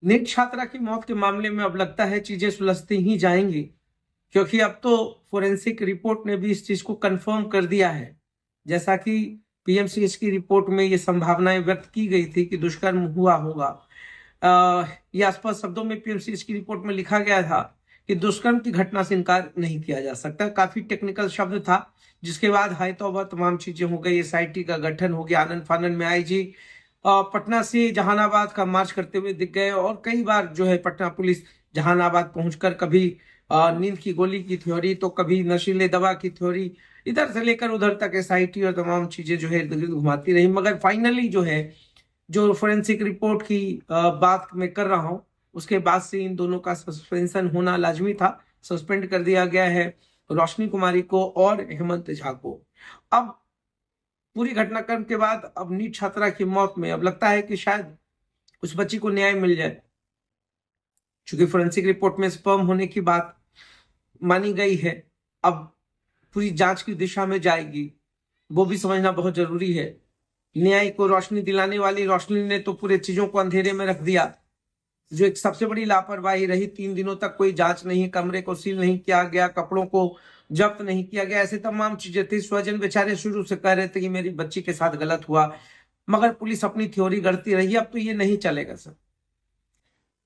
NEET छात्रा की मौत के मामले में अब लगता है चीजें सुलझती ही जाएंगी, क्योंकि अब तो फोरेंसिक रिपोर्ट ने भी इस चीज को कंफर्म कर दिया है। जैसा कि पीएमसीएच की रिपोर्ट में ये संभावनाएं व्यक्त की गई थी कि दुष्कर्म हुआ होगा। ये स्पष्ट शब्दों में पीएमसीएच की रिपोर्ट में लिखा गया था कि दुष्कर्म की घटना से इनकार नहीं किया जा सकता। काफी टेक्निकल शब्द था, जिसके बाद हाय तौबा तमाम चीजें हो गई। एसआईटी का गठन हो गया, आनंद फानन में आईजी पटना से जहानाबाद का मार्च करते हुए दिख गए, और कई बार जो है पटना पुलिस जहानाबाद पहुंचकर कभी नींद की गोली की थ्योरी, तो कभी नशीले दवा की थ्योरी, इधर से लेकर उधर तक एसआईटी और तमाम चीजें जो है इर्द गिर्द घुमाती रही। मगर फाइनली जो है, जो फोरेंसिक रिपोर्ट की बात मैं कर रहा हूं, उसके बाद से इन दोनों का सस्पेंशन होना लाजमी था। सस्पेंड कर दिया गया है रोशनी कुमारी को और हेमंत झा को। अब पूरी घटनाक्रम के बाद अब नीट छात्रा की मौत में अब लगता है कि शायद उस बच्ची को न्याय मिल जाए। चूंकि फोरेंसिक रिपोर्ट में स्पर्म होने की बात मानी गई है, अब पूरी जांच की दिशा में जाएगी, वो भी समझना बहुत जरूरी है। न्याय को रोशनी दिलाने वाली रोशनी ने तो पूरे चीजों को अंधेरे में रख दिया। जो एक सबसे बड़ी लापरवाही रही, 3 दिनों तक कोई जांच नहीं, कमरे को सील नहीं किया गया, कपड़ों को जब्त नहीं किया गया, ऐसे तमाम चीजें थी। स्वजन बेचारे शुरू से कह रहे थे कि मेरी बच्ची के साथ गलत हुआ, मगर पुलिस अपनी थ्योरी गढ़ती रही। अब तो ये नहीं चलेगा सर।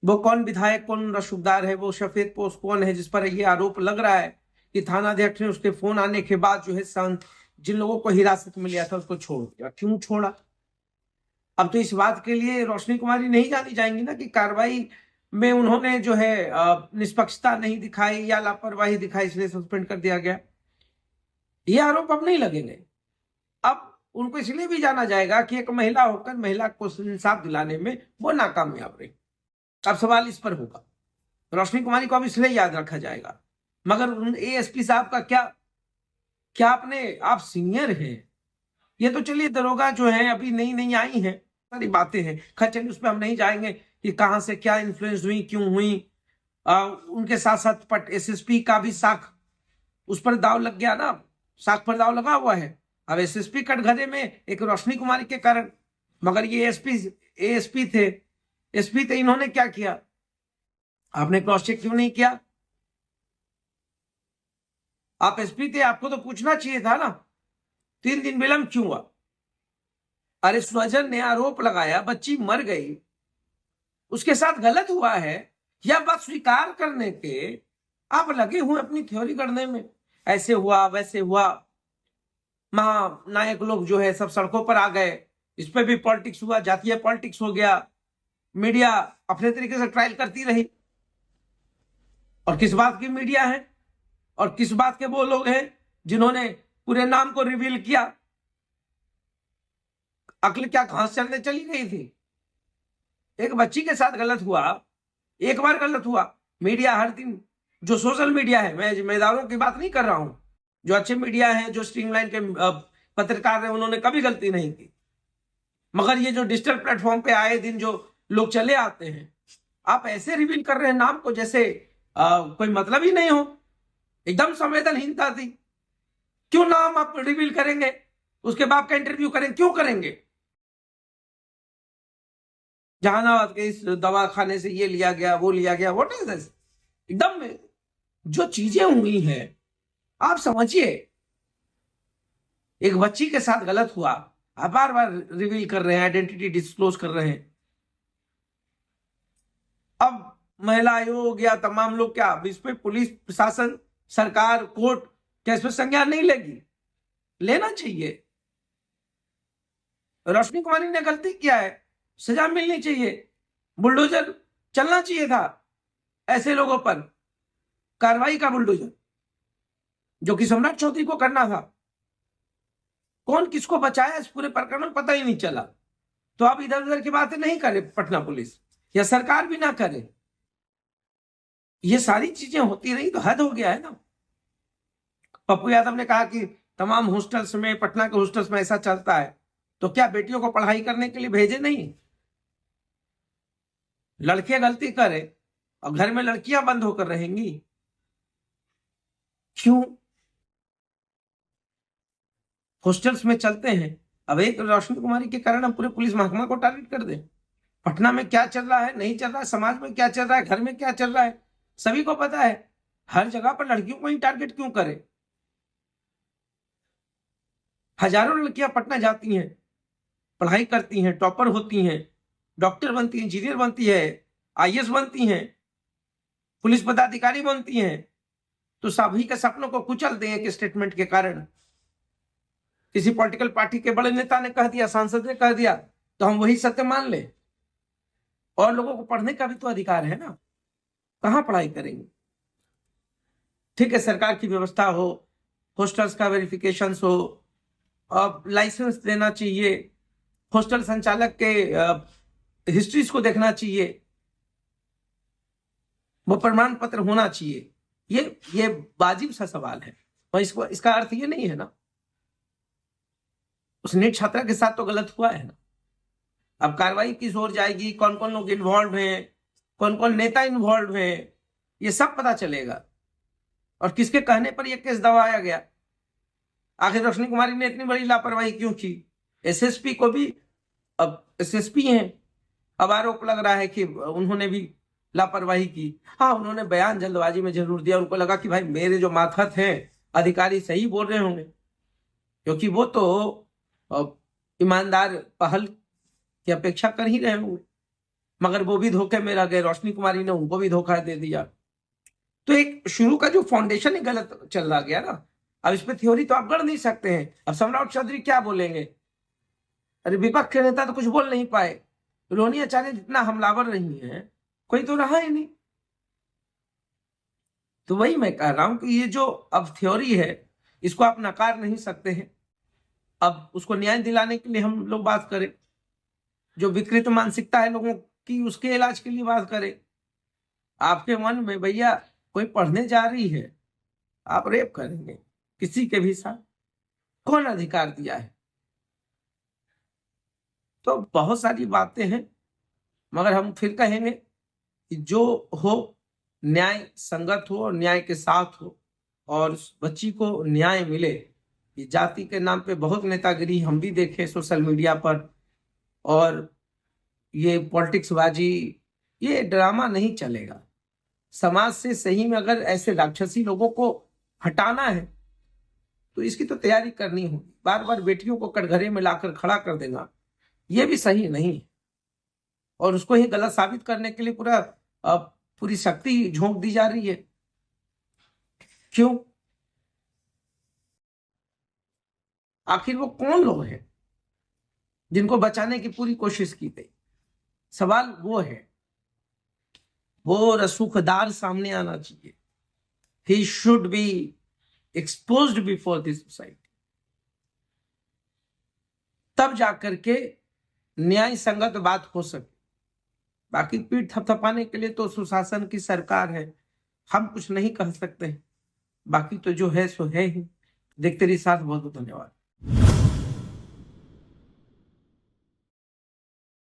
वो कौन विधायक, कौन रसूखदार है, वो सफेद पोस्ट कौन है जिस पर ये आरोप लग रहा है कि थानाध्यक्ष ने उसके फोन आने के बाद जो है जिन लोगों को हिरासत में लिया था उसको छोड़ दिया। क्यों छोड़ा? अब तो इस बात के लिए रोशनी कुमारी नहीं जानी जाएंगी ना कि कार्रवाई में उन्होंने जो है निष्पक्षता नहीं दिखाई या लापरवाही दिखाई, इसलिए सस्पेंड कर दिया गया। ये आरोप अब नहीं लगेंगे। अब उनको इसलिए भी जाना जाएगा कि एक महिला होकर महिला को इंसाफ दिलाने में वो नाकामयाब रही। अब सवाल इस पर होगा, रोशनी कुमारी को अब इसलिए याद रखा जाएगा, मगर एएसपी साहब का क्या? क्या अपने आप सीनियर हैं? ये तो चलिए दरोगा जो है अभी नई नई आई हैं, सारी बातें हैं, खैर चलिए उस पर हम नहीं जाएंगे कि कहां से क्या इन्फ्लुएंस हुई, क्यों हुई। उनके साथ साथ पट एसएसपी का भी साख उस पर दाव लग गया ना, साख पर दाव लगा हुआ है। अब एसएसपी कटघरे में एक रोशनी कुमारी के कारण, मगर ये एएसपी थे, एसपी थे, इन्होंने क्या किया? आपने क्रॉस चेक क्यों नहीं किया? आप एसपी थे, आपको तो पूछना चाहिए था ना, 3 दिन विलंब क्यों हुआ? अरे स्वजन ने आरोप लगाया बच्ची मर गई, उसके साथ गलत हुआ है, यह बात स्वीकार करने के आप लगे हुए अपनी थ्योरी करने में, ऐसे हुआ वैसे हुआ। महानायक लोग जो है सब सड़कों पर आ गए, इस पे भी पॉलिटिक्स हुआ, जातीय पॉलिटिक्स हो गया, मीडिया अपने तरीके से ट्रायल करती रही। और किस बात की मीडिया है, और किस बात के वो लोग हैं जिन्होंने पूरे नाम को रिवील किया? अक्ल क्या घास चरने चली गई थी? एक बच्ची के साथ गलत हुआ, एक बार गलत हुआ, मीडिया हर दिन, जो सोशल मीडिया है, मैं जिम्मेदारों की बात नहीं कर रहा हूं, जो अच्छे मीडिया है, जो स्ट्रीमलाइन के पत्रकार हैं, उन्होंने कभी गलती नहीं की। मगर ये जो डिजिटल प्लेटफॉर्म पे आए दिन जो लोग चले आते हैं, आप ऐसे रिवील कर रहे हैं नाम को जैसे कोई मतलब ही नहीं हो। एकदम संवेदनहीनता थी। क्यों नाम आप रिवील करेंगे? उसके बाप का इंटरव्यू करें, क्यों करेंगे? जहानाबाद के इस दवा खाने से ये लिया गया, वो लिया गया, व्हाट इज दिस? एकदम जो चीजें हुई हैं, आप समझिए। एक बच्ची के साथ गलत हुआ, आप बार बार रिवील कर रहे हैं, आइडेंटिटी डिस्क्लोज कर रहे हैं। अब महिला आयोग या तमाम लोग क्या इस पे पुलिस प्रशासन, सरकार, कोर्ट क्या इस पर संज्ञान नहीं लेगी? लेना चाहिए। रोशनी कुमारी ने गलती किया है, सजा मिलनी चाहिए, बुलडोजर चलना चाहिए था ऐसे लोगों पर, कार्रवाई का बुलडोजर, जो कि सम्राट चौधरी को करना था। कौन किसको बचाया इस पूरे प्रकरण में पता ही नहीं चला। तो आप इधर उधर की बातें नहीं करे पटना पुलिस या सरकार भी ना करे। ये सारी चीजें होती रही तो हद हो गया है ना। पप्पू यादव ने कहा कि तमाम हॉस्टल्स में, पटना के हॉस्टल्स में ऐसा चलता है, तो क्या बेटियों को पढ़ाई करने के लिए भेजे नहीं? लड़कियां गलती करे और घर में लड़कियां बंद होकर रहेंगी? क्यों? हॉस्टल्स में चलते हैं। अब एक रोशनी कुमारी के कारण हम पूरे पुलिस महकमा को टारगेट कर दें? पटना में क्या चल रहा है, नहीं चल रहा है, समाज में क्या चल रहा है, घर में क्या चल रहा है, सभी को पता है। हर जगह पर लड़कियों को ही टारगेट क्यों करे? हजारों लड़कियां पटना जाती हैं, पढ़ाई करती हैं, टॉपर होती हैं, डॉक्टर बनती हैं, इंजीनियर बनती है, आईएएस बनती हैं, पुलिस पदाधिकारी बनती हैं, तो सभी के सपनों को कुचल दें एक स्टेटमेंट के कारण। किसी पॉलिटिकल पार्टी के बड़े नेता ने कह दिया, सांसद ने कह दिया, तो हम वही सत्य मान ले? और लोगों को पढ़ने का भी तो अधिकार है ना, कहां पढ़ाई करेंगे? ठीक है, सरकार की व्यवस्था हो, हॉस्टल्स का वेरिफिकेशन हो, अब लाइसेंस देना चाहिए, हॉस्टल संचालक के हिस्ट्रीज को देखना चाहिए, वो प्रमाण पत्र होना चाहिए। ये वाजिब सा सवाल है, और इसका अर्थ ये नहीं है ना उस नीट छात्रा के साथ तो गलत हुआ है ना। अब कार्रवाई किस ओर जाएगी, कौन कौन लोग इन्वॉल्व हैं, कौन कौन नेता इन्वॉल्व हैं, ये सब पता चलेगा, और किसके कहने पर ये केस दबाया गया। आखिर रोशनी कुमारी ने इतनी बड़ी लापरवाही क्यों की? एसएसपी को भी, अब एसएसपी हैं, अब आरोप लग रहा है कि उन्होंने भी लापरवाही की। हाँ, उन्होंने बयान जल्दबाजी में जरूर दिया, उनको लगा कि भाई मेरे जो मातहत हैं अधिकारी सही बोल रहे होंगे, क्योंकि वो तो ईमानदार पहल की अपेक्षा कर ही रहे होंगे, मगर वो भी धोखे में रह गए। रोशनी कुमारी ने उनको भी धोखा दे दिया। तो एक शुरू का जो फाउंडेशन ही गलत चल रहा गया ना। अब इस पे थ्योरी तो आप गढ़ नहीं सकते हैं। अब सम्राट चौधरी क्या बोलेंगे? अरे विपक्ष के नेता तो कुछ बोल नहीं पाए। रोहिणी आचार्य जितना हमलावर रही है, कोई तो रहा ही नहीं। तो वही मैं कह रहा हूं कि ये जो अब थ्योरी है, इसको आप नकार नहीं सकते हैं। अब उसको न्याय दिलाने के लिए हम लोग बात करें, जो विकृत मानसिकता है लोगों की उसके इलाज के लिए बात करें। आपके मन में भैया कोई पढ़ने जा रही है, आप रेप करेंगे किसी के भी साथ, कौन अधिकार दिया है? तो बहुत सारी बातें हैं, मगर हम फिर कहेंगे कि जो हो न्याय संगत हो और न्याय के साथ हो, और बच्ची को न्याय मिले। ये जाति के नाम पे बहुत नेतागिरी हम भी देखे सोशल मीडिया पर, और ये पॉलिटिक्स बाजी, ये ड्रामा नहीं चलेगा। समाज से सही में अगर ऐसे राक्षसी लोगों को हटाना है तो इसकी तो तैयारी करनी होगी। बार बार बेटियों को कटघरे में लाकर खड़ा कर देना ये भी सही नहीं है, और उसको ही गलत साबित करने के लिए पूरी शक्ति झोंक दी जा रही है। क्यों? आखिर वो कौन लोग हैं जिनको बचाने की पूरी कोशिश की गई? सवाल वो है, वो रसूखदार सामने आना चाहिए। He should be exposed before this society, तब जाकर के न्याय संगत बात हो सके। बाकी पीठ थपथपाने के लिए तो सुशासन की सरकार है, हम कुछ नहीं कह सकते हैं। बाकी तो जो है सो है ही। देखते रहिए साथ, बहुत बहुत धन्यवाद।